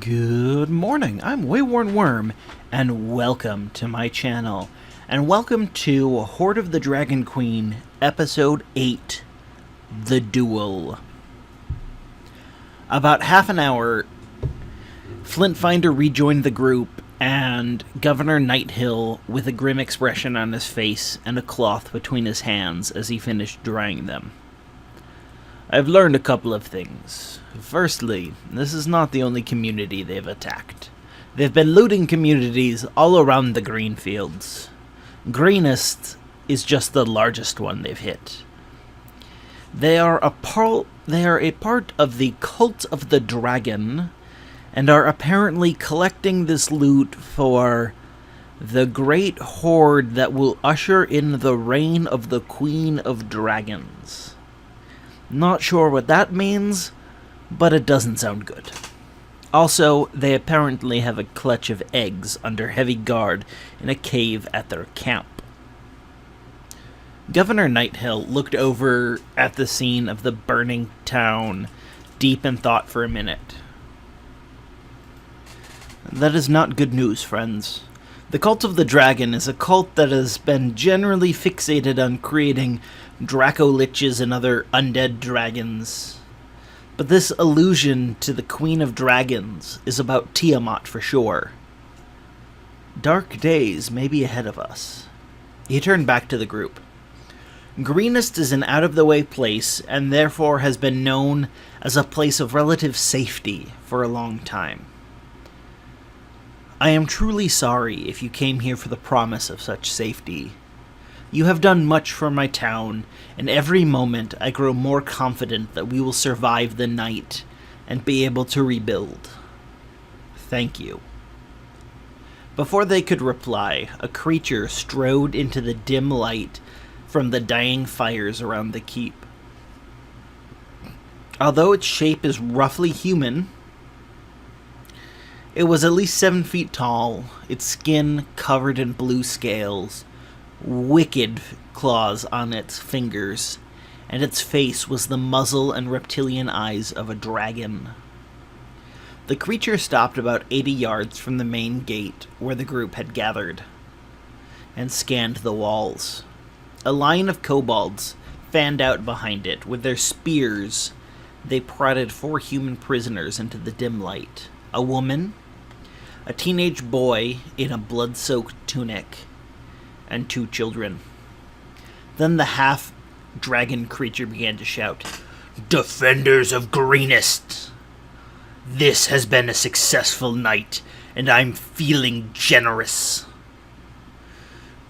Good morning, I'm WaywornWyrm, and welcome to my channel. And welcome to Hoard of the Dragon Queen, Episode 8, The Duel. About half an hour, Flintfinder rejoined the group, and Governor Nighthill with a grim expression on his face and a cloth between his hands as he finished drying them. I've learned a couple of things. Firstly, this is not the only community they've attacked. They've been looting communities all around the Greenfields. Greenest is just the largest one they've hit. They are a part of the Cult of the Dragon, and are apparently collecting this loot for the great hoard that will usher in the reign of the Queen of Dragons. Not sure what that means, but it doesn't sound good. Also, they apparently have a clutch of eggs under heavy guard in a cave at their camp. Governor Nighthill looked over at the scene of the burning town, deep in thought for a minute. That is not good news, friends. The Cult of the Dragon is a cult that has been generally fixated on creating Draco-liches and other undead dragons. But this allusion to the Queen of Dragons is about Tiamat for sure. Dark days may be ahead of us. He turned back to the group. Greenest is an out-of-the-way place, and therefore has been known as a place of relative safety for a long time. I am truly sorry if you came here for the promise of such safety. You have done much for my town, and every moment I grow more confident that we will survive the night and be able to rebuild. Thank you. Before they could reply, a creature strode into the dim light from the dying fires around the keep. Although its shape is roughly human, it was at least 7 feet tall, its skin covered in blue scales, wicked claws on its fingers, and its face was the muzzle and reptilian eyes of a dragon. The creature stopped about 80 yards from the main gate where the group had gathered, and scanned the walls. A line of kobolds fanned out behind it. With their spears, they prodded 4 human prisoners into the dim light. A woman, a teenage boy in a blood-soaked tunic, and 2 children. Then the half-dragon creature began to shout, "Defenders of Greenest! This has been a successful night, and I'm feeling generous.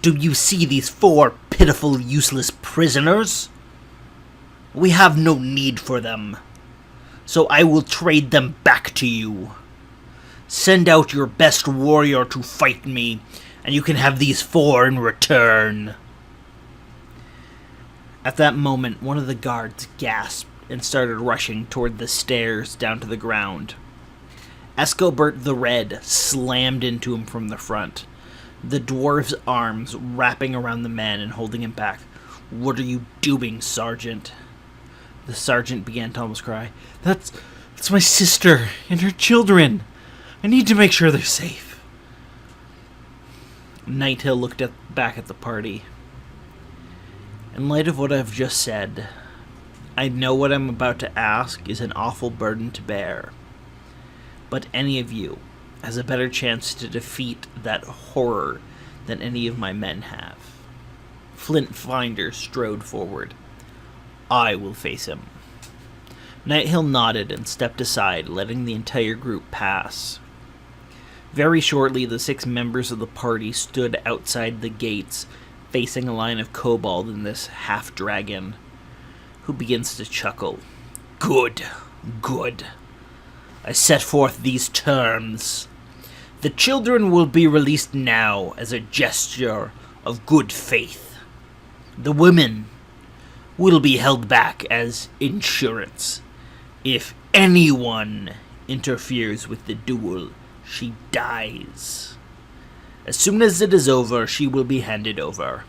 Do you see these 4 pitiful, useless prisoners? We have no need for them, so I will trade them back to you. Send out your best warrior to fight me, and you can have these 4 in return." At that moment, one of the guards gasped and started rushing toward the stairs down to the ground. Escobert the Red slammed into him from the front, the dwarf's arms wrapping around the man and holding him back. "What are you doing, Sergeant?" The sergeant began to almost cry. That's my sister and her children. I need to make sure they're safe." Nighthill looked back at the party. In light of what I've just said, I know what I'm about to ask is an awful burden to bear. But any of you has a better chance to defeat that horror than any of my men have. Flintfinder strode forward. "I will face him." Nighthill nodded and stepped aside, letting the entire group pass. Very shortly, the 6 members of the party stood outside the gates, facing a line of kobold and this half-dragon, who begins to chuckle. Good. I set forth these terms. The children will be released now as a gesture of good faith. The women will be held back as insurance. If anyone interferes with the duel, she dies. As soon as it is over, she will be handed over.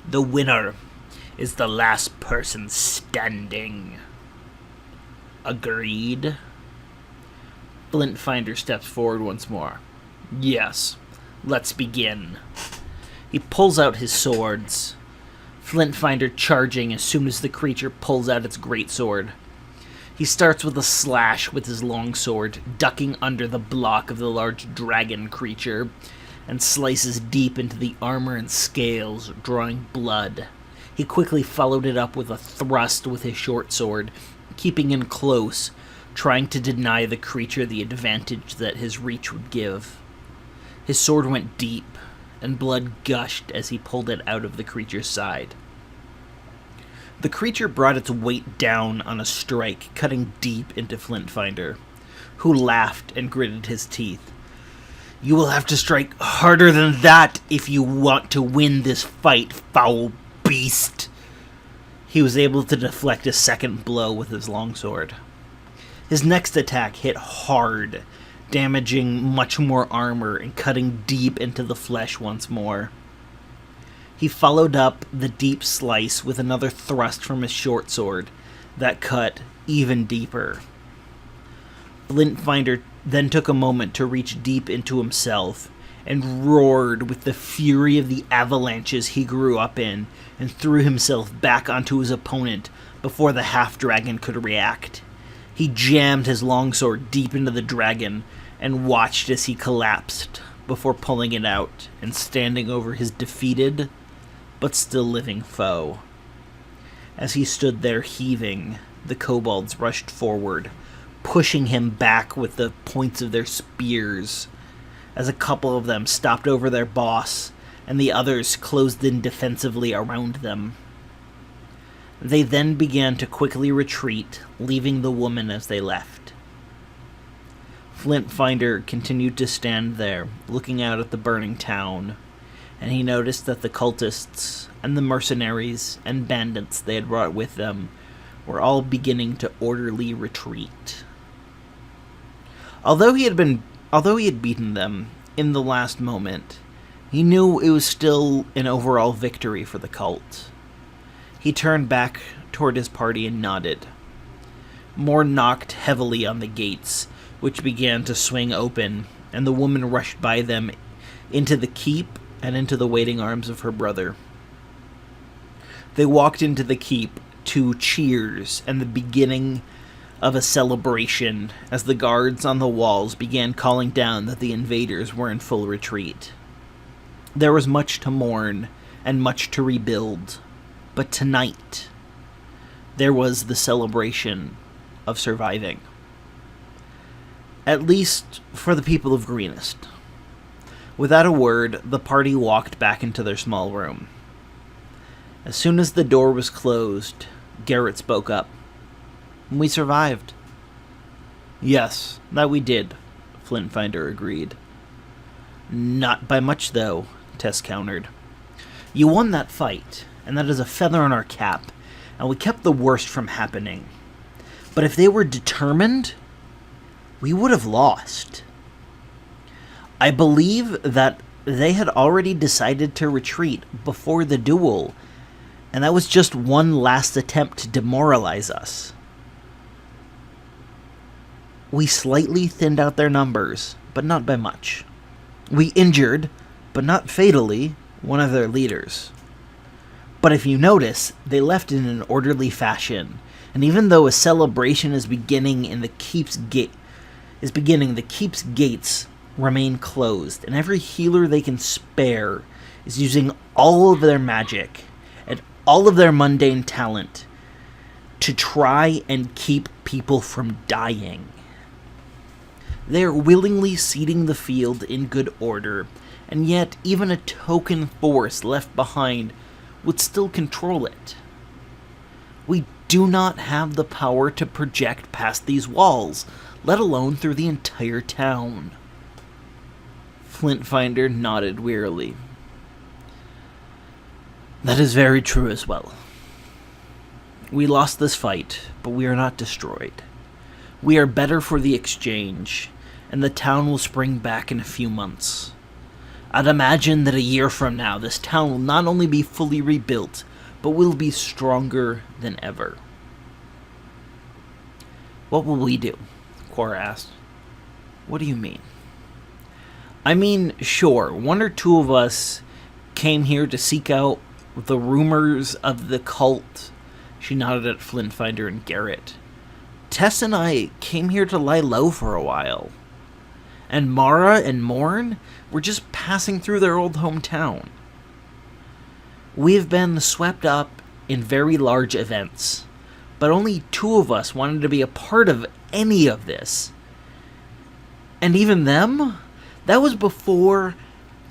The winner is the last person standing. Agreed? Flintfinder steps forward once more. Yes, let's begin. He pulls out his swords, Flintfinder charging as soon as the creature pulls out its greatsword. He starts with a slash with his longsword, ducking under the block of the large dragon creature, and slices deep into the armor and scales, drawing blood. He quickly followed it up with a thrust with his short sword, keeping in close, trying to deny the creature the advantage that his reach would give. His sword went deep, and blood gushed as he pulled it out of the creature's side. The creature brought its weight down on a strike, cutting deep into Flintfinder, who laughed and gritted his teeth. You will have to strike harder than that if you want to win this fight, foul beast. He was able to deflect a second blow with his longsword. His next attack hit hard, damaging much more armor and cutting deep into the flesh once more. He followed up the deep slice with another thrust from his short sword that cut even deeper. Flintfinder then took a moment to reach deep into himself and roared with the fury of the avalanches he grew up in and threw himself back onto his opponent before the half-dragon could react. He jammed his longsword deep into the dragon and watched as he collapsed before pulling it out and standing over his defeated but still living foe. As he stood there heaving, the kobolds rushed forward, pushing him back with the points of their spears, as a couple of them stopped over their boss and the others closed in defensively around them. They then began to quickly retreat, leaving the woman as they left. Flintfinder continued to stand there, looking out at the burning town, and he noticed that the cultists and the mercenaries and bandits they had brought with them were all beginning to orderly retreat. Although he had beaten them in the last moment, he knew it was still an overall victory for the cult. He turned back toward his party and nodded. More knocked heavily on the gates, which began to swing open, and the woman rushed by them into the keep and into the waiting arms of her brother. They walked into the keep to cheers and the beginning of a celebration as the guards on the walls began calling down that the invaders were in full retreat. There was much to mourn and much to rebuild, but tonight there was the celebration of surviving. At least for the people of Greenest. Without a word, the party walked back into their small room. As soon as the door was closed, Garrett spoke up. We survived. Yes, that we did, Flintfinder agreed. Not by much, though, Tess countered. You won that fight, and that is a feather in our cap, and we kept the worst from happening. But if they were determined, we would have lost. I believe that they had already decided to retreat before the duel, and that was just one last attempt to demoralize us. We slightly thinned out their numbers, but not by much. We injured, but not fatally, one of their leaders. But if you notice, they left in an orderly fashion, and even though a celebration is beginning in the keep's the keep's gates remain closed, and every healer they can spare is using all of their magic and all of their mundane talent to try and keep people from dying. They are willingly ceding the field in good order, and yet even a token force left behind would still control it. We do not have the power to project past these walls, let alone through the entire town. Flintfinder nodded wearily. That is very true as well. We lost this fight, but we are not destroyed. We are better for the exchange, and the town will spring back in a few months. I'd imagine that a year from now, this town will not only be fully rebuilt, but will be stronger than ever. What will we do? Quora asked. What do you mean? I mean, sure, one or two of us came here to seek out the rumors of the cult. She nodded at Flintfinder and Garrett. Tess and I came here to lie low for a while. And Mara and Morn were just passing through their old hometown. We've been swept up in very large events, but only two of us wanted to be a part of any of this. And even them, that was before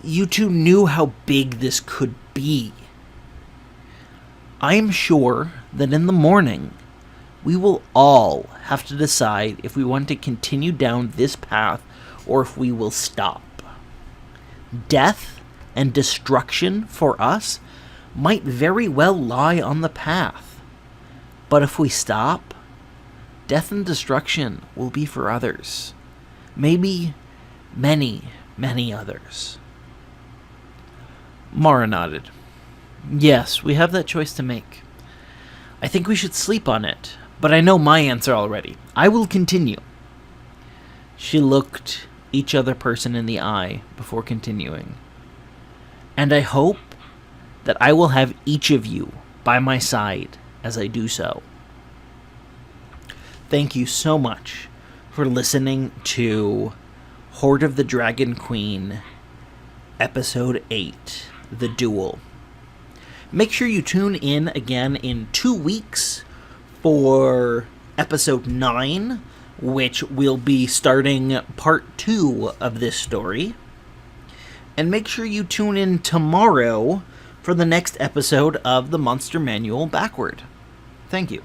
you two knew how big this could be. I am sure that in the morning, we will all have to decide if we want to continue down this path or if we will stop. Death and destruction for us might very well lie on the path. But if we stop, death and destruction will be for others. Maybe many, many others. Mara nodded. Yes, we have that choice to make. I think we should sleep on it, but I know my answer already. I will continue. She looked each other person in the eye before continuing. And I hope that I will have each of you by my side as I do so. Thank you so much for listening to Hoard of the Dragon Queen, Episode 8, The Duel. Make sure you tune in again in 2 weeks for Episode 9, which will be starting Part 2 of this story. And make sure you tune in tomorrow for the next episode of the Monster Manual Backward. Thank you.